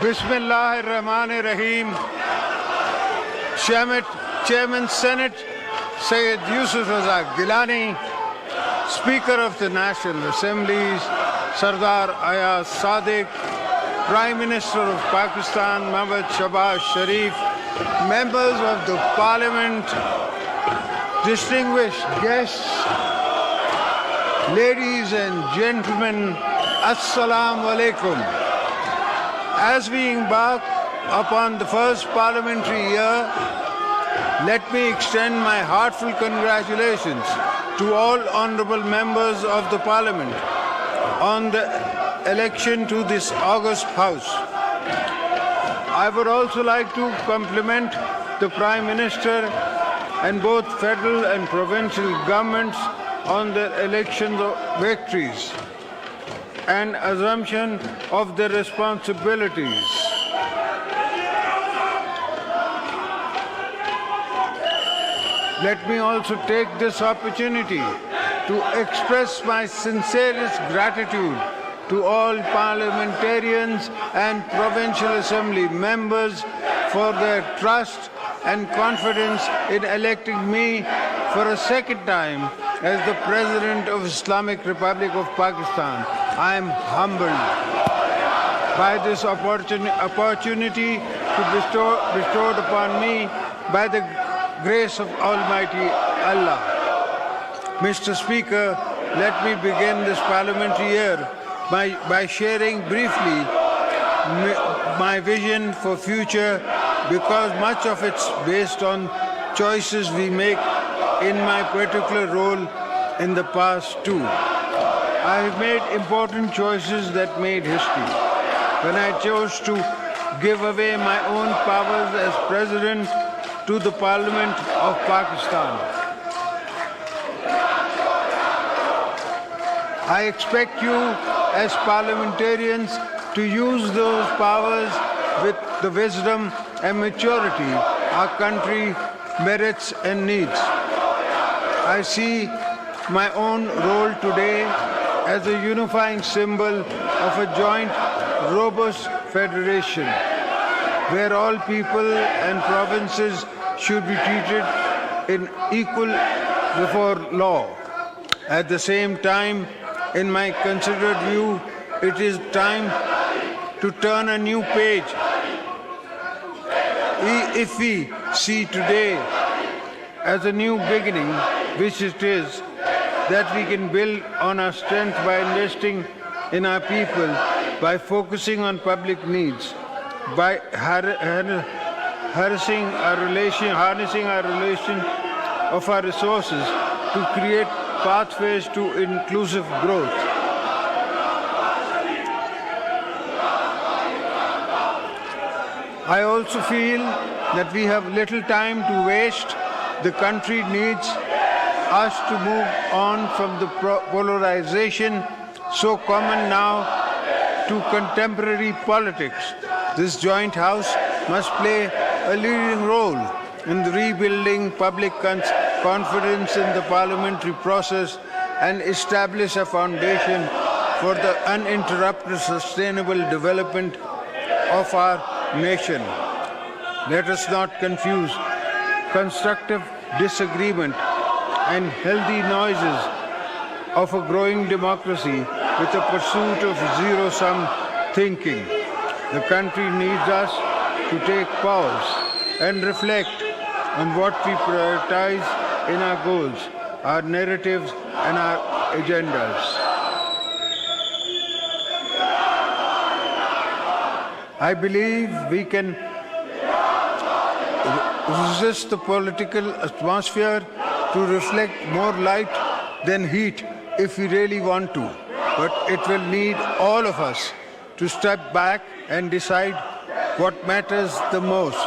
Bismillahir-Rahmanir-Rahim. Chairman Senate Syed Yusuf Razak Gilani, Speaker of the National Assemblies Sardar Ayaz Sadiq, Prime Minister of Pakistan Mehbooba Shahbaz Sharif, members of the Parliament, distinguished guests, ladies and gentlemen, Assalamu alaikum. As we embark upon the first parliamentary year, let me extend my heartfelt congratulations to all honourable members of the Parliament on the election to this august House. I would also like to compliment the Prime Minister and both federal and provincial governments on their election victories and assumption of their responsibilities. Let me also take this opportunity to express my sincerest gratitude to all parliamentarians and provincial assembly members for their trust and confidence in electing me for a second time as the President of Islamic Republic of Pakistan. I am humbled by this opportunity bestowed upon me by the grace of Almighty Allah. Mr. Speaker, let me begin this parliamentary year by sharing briefly my vision for future, because much of it's based on choices we make in my particular role in the past too. I have made important choices that made history when I chose to give away my own powers as President to the Parliament of Pakistan. I expect you as parliamentarians to use those powers with the wisdom and maturity our country merits and needs. I see my own role today as a unifying symbol of a joint, robust federation, where all people and provinces should be treated in equal before law. At the same time, in my considered view, it is time to turn a new page. If we see today as a new beginning, which it is, that we can build on our strength by investing in our people, by focusing on public needs, by harnessing our relation of our resources to create pathways to inclusive growth. I also feel that we have little time to waste. The country needs us to move on from the polarization so common now to contemporary politics. This joint house must play a leading role in the rebuilding public confidence in the parliamentary process and establish a foundation for the uninterrupted sustainable development of our nation. Let us not confuse constructive disagreement and healthy noises of a growing democracy with the pursuit of zero-sum thinking. The country needs us to take pause and reflect on what we prioritize in our goals, our narratives, and our agendas. I believe we can resist the political atmosphere to reflect more light than heat if we really want to. But it will need all of us to step back and decide what matters the most.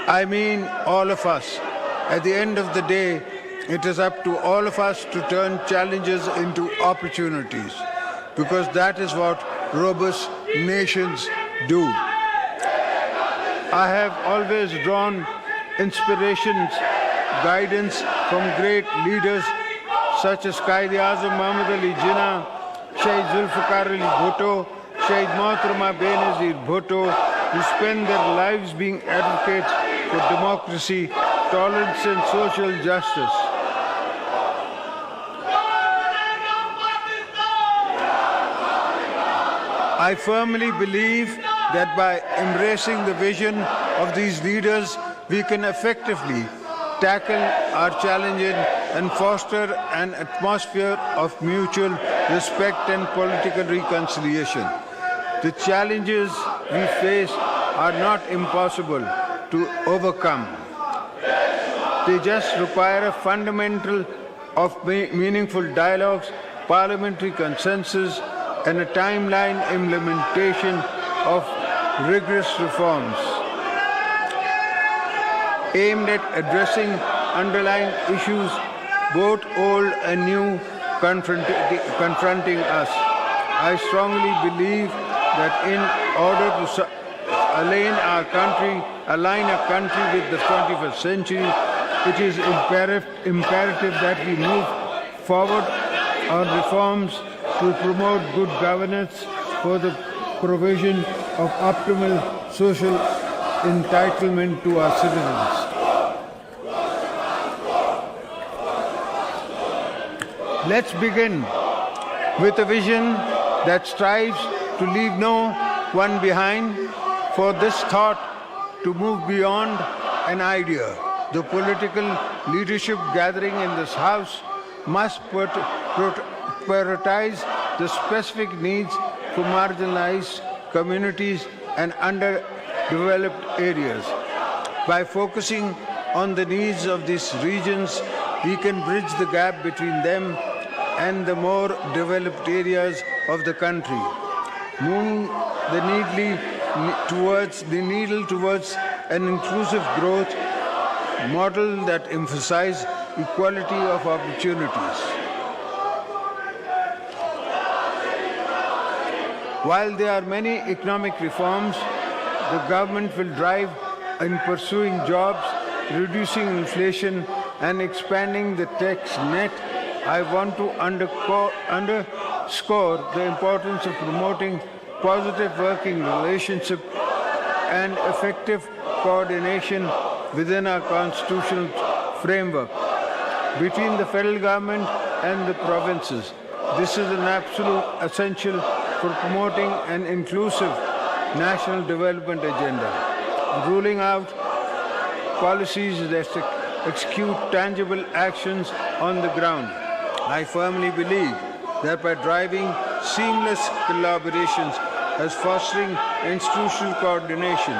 I mean all of us. At the end of the day, it is up to all of us to turn challenges into opportunities, because that is what robust nations do. I have always drawn inspirations, guidance from great leaders such as Quaid-e-Azam Muhammad Ali Jinnah, Shaykh Zulfikar Ali Bhutto, Shaheed Mohtarama Benazir Bhutto, who spend their lives being advocates for democracy, tolerance and social justice. I firmly believe that by embracing the vision of these leaders, we can effectively tackle our challenges and foster an atmosphere of mutual respect and political reconciliation. The challenges we face are not impossible to overcome. They just require a fundamental of meaningful dialogues, parliamentary consensus, and a timeline implementation of rigorous reforms aimed at addressing underlying issues, both old and new, confronting us. I strongly believe that in order to align our country with the 21st century, it is imperative that we move forward on reforms to promote good governance for the provision of optimal social entitlement to our citizens. Let's begin with a vision that strives to leave no one behind. For this thought to move beyond an idea, the political leadership gathering in this House must prioritize the specific needs for marginalized communities and underdeveloped areas. By focusing on the needs of these regions, we can bridge the gap between them and the more developed areas of the country, moving the needle towards an inclusive growth model that emphasizes equality of opportunities. While there are many economic reforms the government will drive in pursuing jobs, reducing inflation, and expanding the tax net, I want to underscore the importance of promoting positive working relationship and effective coordination within our constitutional framework between the federal government and the provinces. This is an absolute essential for promoting an inclusive national development agenda, ruling out policies that execute tangible actions on the ground. I firmly believe that by driving seamless collaborations as fostering institutional coordination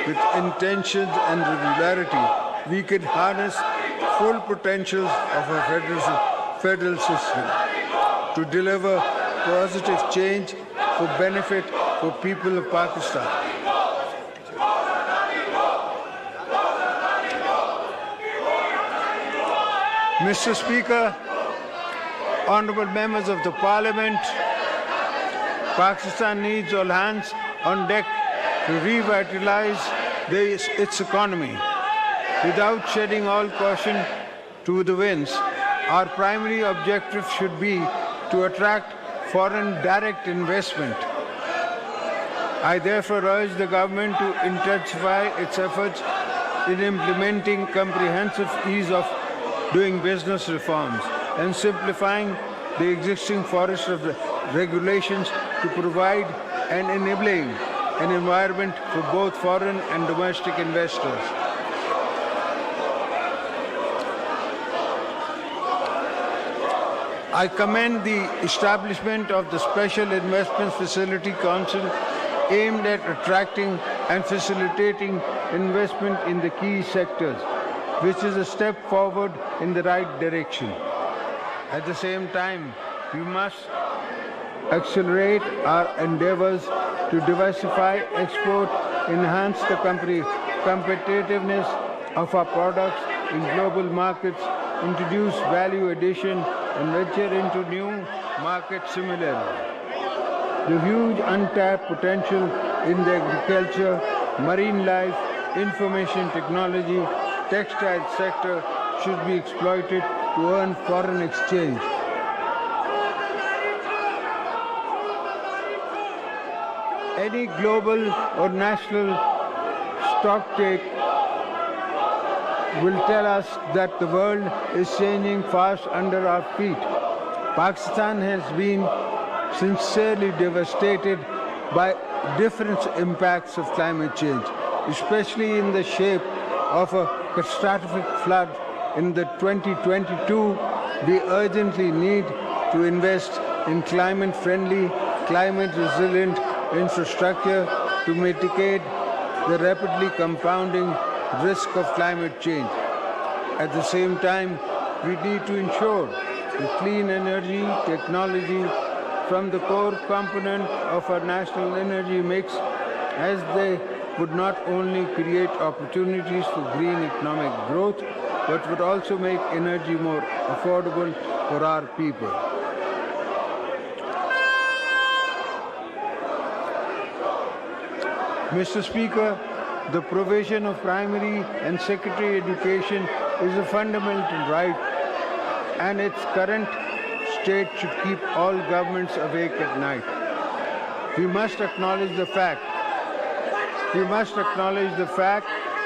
with intentions and regularity, we can harness full potentials of our federal system to deliver positive change for benefit for people of Pakistan. Mr. Speaker, honorable members of the Parliament, Pakistan needs all hands on deck to revitalize its economy. Without shedding all caution to the winds, our primary objective should be to attract foreign direct investment. I therefore urge the government to intensify its efforts in implementing comprehensive ease of doing business reforms and simplifying the existing forest of regulations to provide an enabling an environment for both foreign and domestic investors. I commend the establishment of the Special Investments Facility Council aimed at attracting and facilitating investment in the key sectors, which is a step forward in the right direction. At the same time, we must accelerate our endeavors to diversify export, enhance the competitiveness of our products in global markets, introduce value addition, and venture into new markets similarly. The huge untapped potential in the agriculture, marine life, information technology, textile sector should be exploited to earn foreign exchange. Any global or national stocktake will tell us that the world is changing fast under our feet. Pakistan has been sincerely devastated by different impacts of climate change, especially in the shape of a catastrophic flood in the 2022. We urgently need to invest in climate-friendly, climate-resilient infrastructure to mitigate the rapidly compounding risk of climate change. At the same time, we need to ensure that clean energy technology from the core component of our national energy mix, as they would not only create opportunities for green economic growth, but would also make energy more affordable for our people. Mr. Speaker, the provision of primary and secondary education is a fundamental right, and its current state should keep all governments awake at night. We must acknowledge the fact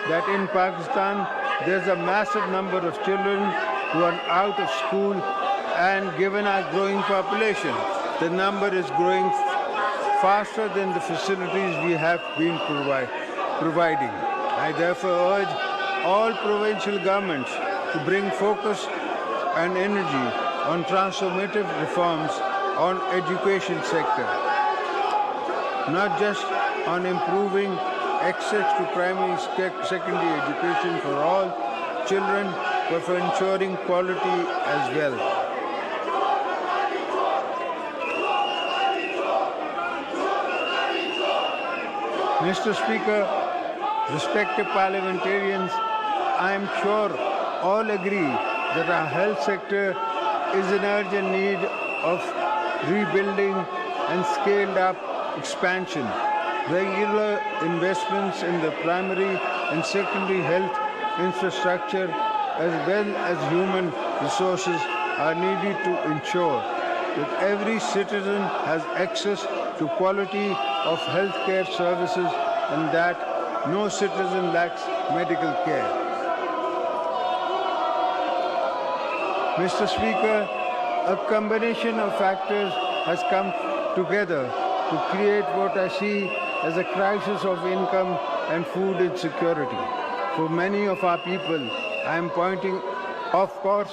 that in Pakistan there's a massive number of children who are out of school, and given our growing population, the number is growing faster than the facilities we have been providing. I therefore urge all provincial governments to bring focus and energy on transformative reforms on education sector, not just on improving access to primary secondary education for all children, but for ensuring quality as well. Mr. Speaker, respected parliamentarians, I am sure all agree that our health sector is in urgent need of rebuilding and scaled up expansion. Regular investments in the primary and secondary health infrastructure as well as human resources are needed to ensure that every citizen has access to quality of healthcare services and that no citizen lacks medical care. Mr. Speaker, a combination of factors has come together to create what I see as a crisis of income and food insecurity. For many of our people, I am pointing, of course,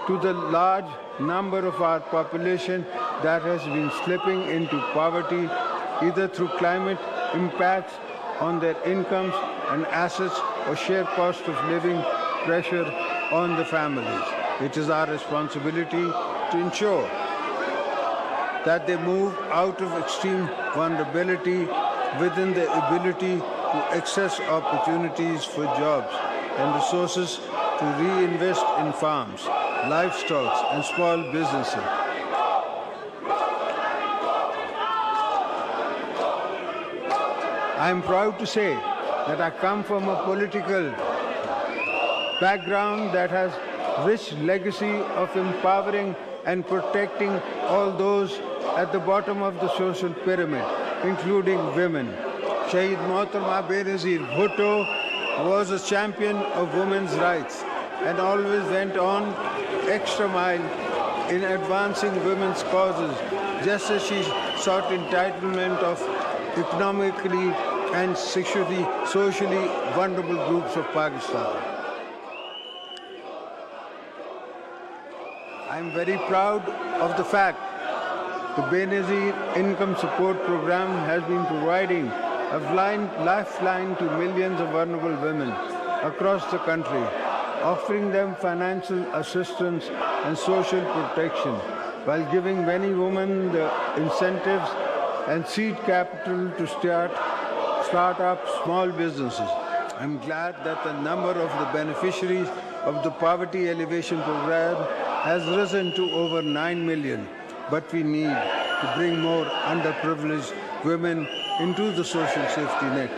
to the large number of our population that has been slipping into poverty, either through climate impacts on their incomes and assets or sheer cost of living pressure on the families. It is our responsibility to ensure that they move out of extreme vulnerability within the ability to access opportunities for jobs and resources to reinvest in farms, livestock, and small businesses. I am proud to say that I come from a political background that has rich legacy of empowering and protecting all those at the bottom of the social pyramid, including women. Shaheed Mohtarma Benazir Bhutto was a champion of women's rights and always went on extra mile in advancing women's causes, just as she sought entitlement of economically and socially vulnerable groups of Pakistan. I am very proud of the fact the Benazir Income Support Program has been providing a lifeline to millions of vulnerable women across the country, offering them financial assistance and social protection, while giving many women the incentives and seed capital to start up small businesses. I'm glad that the number of the beneficiaries of the Poverty Elevation Program has risen to over 9 million, but we need to bring more underprivileged women into the social safety net.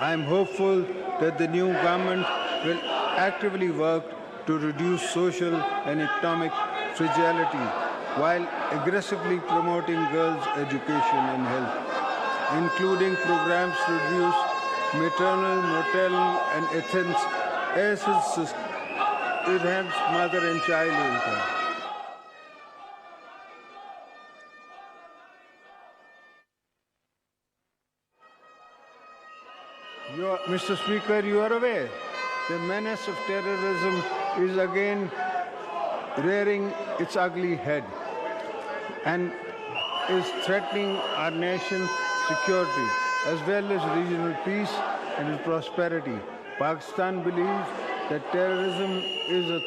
I am hopeful that the new government will actively work to reduce social and economic fragility while aggressively promoting girls' education and health. including programs to reduce maternal, maternal, and infants, enhance mother and child income. Mr. Speaker, you are aware the menace of terrorism is again rearing its ugly head and is threatening our nation's security as well as regional peace and prosperity. Pakistan believes that terrorism is a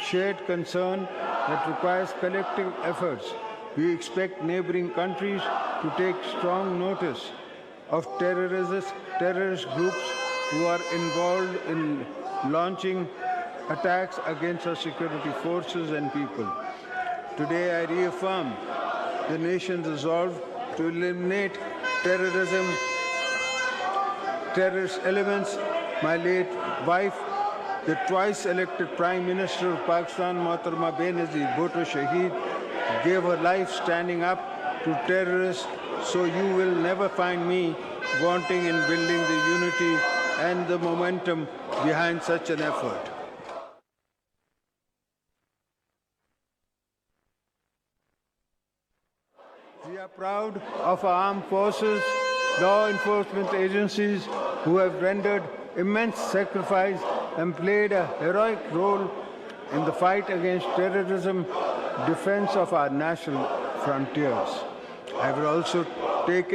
shared concern that requires collective efforts. We expect neighboring countries to take strong notice of terrorist groups who are involved in launching attacks against our security forces and people. Today, I reaffirm the nation's resolve to eliminate terrorist elements. My late wife, the twice elected Prime Minister of Pakistan, Mohtarama Benazir Bhutto Shaheed, gave her life standing up to terrorists, so you will never find me wanting in building the unity and the momentum behind such an effort. We are proud of our armed forces, law enforcement agencies who have rendered immense sacrifice and played a heroic role in the fight against terrorism, defense of our national frontiers. I will also take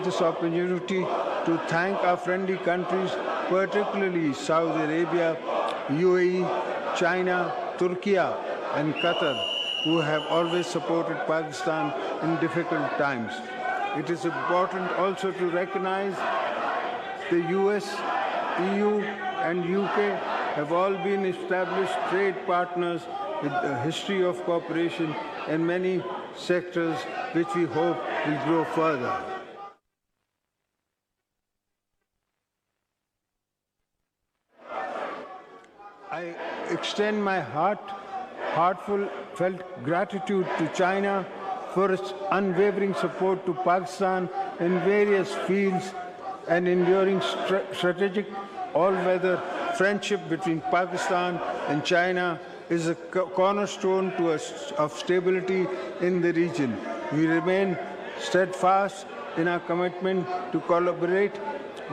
this opportunity to thank our friendly countries, particularly Saudi Arabia, UAE, China, Turkey, and Qatar, who have always supported Pakistan in difficult times. It is important also to recognize the US, EU, and UK have all been established trade partners with a history of cooperation in many sectors, which we hope will grow further. I extend my heartfelt gratitude to China for its unwavering support to Pakistan in various fields and enduring strategic all-weather friendship between Pakistan and China is a cornerstone of stability in the region. We remain steadfast in our commitment to collaborate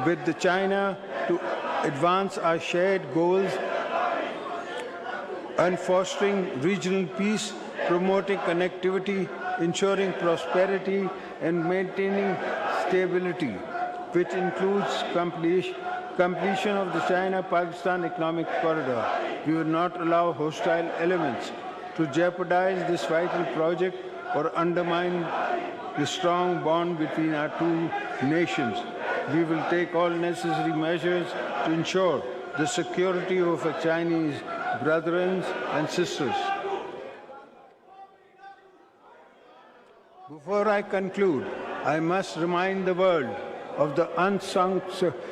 with China to advance our shared goals and fostering regional peace, promoting connectivity, ensuring prosperity, and maintaining stability, which includes completion of the China-Pakistan Economic Corridor. We will not allow hostile elements to jeopardize this vital project or undermine the strong bond between our two nations. We will take all necessary measures to ensure the security of our Chinese brethren and sisters. Before I conclude, I must remind the world of the unsung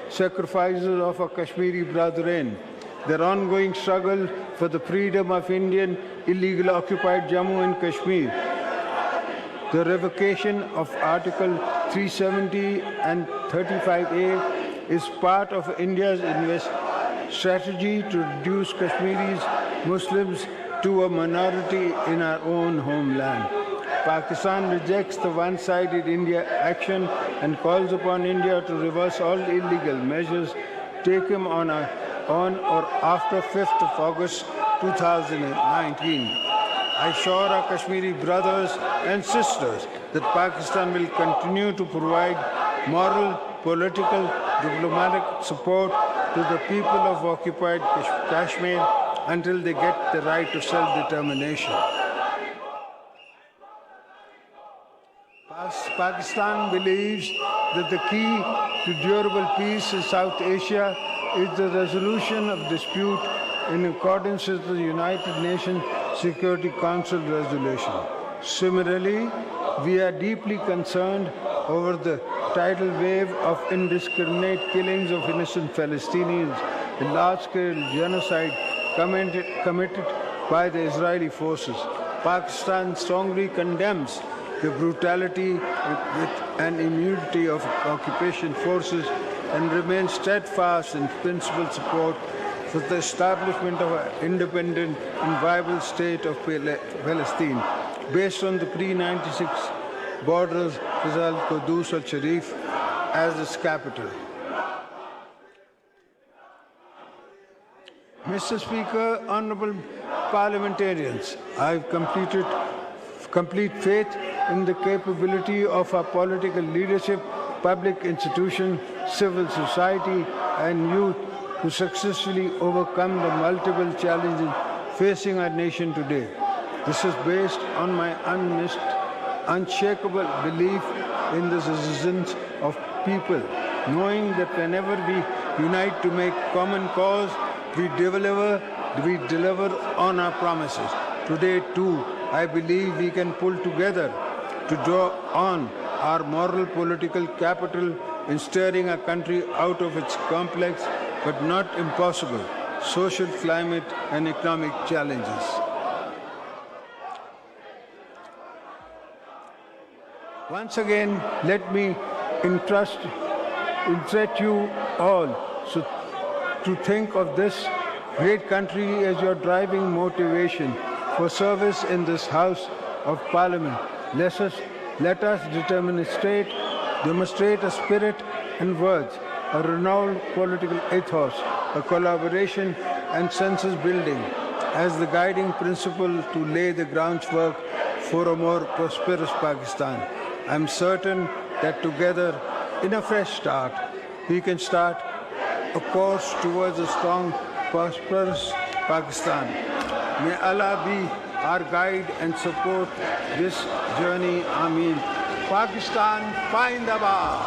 sacrifices of our Kashmiri brethren, their ongoing struggle for the freedom of Indian illegally occupied Jammu and Kashmir. The revocation of Article 370 and 35A is part of India's strategy to reduce Kashmiris Muslims to a minority in our own homeland. Pakistan rejects the one-sided India action and calls upon India to reverse all illegal measures taken on or after 5th of August 2019. I assure our Kashmiri brothers and sisters that Pakistan will continue to provide moral, political, diplomatic support to the people of occupied Kashmir until they get the right to self-determination. Pakistan believes that the key to durable peace in South Asia is the resolution of dispute in accordance with the United Nations Security Council resolution. Similarly, we are deeply concerned over the tidal wave of indiscriminate killings of innocent Palestinians, the large-scale genocide committed by the Israeli forces. Pakistan strongly condemns the brutality and impunity of occupation forces and remains steadfast in principled support for the establishment of an independent and viable state of Palestine based on the pre-96 borders with Al-Quds al-Sharif as its capital. Mr. Speaker, honorable parliamentarians, I have complete faith in the capability of our political leadership, public institutions, civil society, and youth to successfully overcome the multiple challenges facing our nation today. This is based on my unshakable belief in the citizens of people, knowing that whenever we unite to make common cause, we deliver on our promises. Today, too, I believe we can pull together to draw on our moral political capital in steering our country out of its complex but not impossible social climate and economic challenges. Once again, let me entreat you all to think of this great country as your driving motivation for service in this House of Parliament. Let us demonstrate a spirit and words, a renowned political ethos, a collaboration and census building as the guiding principle to lay the groundwork for a more prosperous Pakistan. I am certain that together, in a fresh start, we can start a course towards a strong, prosperous Pakistan. May Allah be our guide and support this journey. Ameen. Pakistan, Findabad.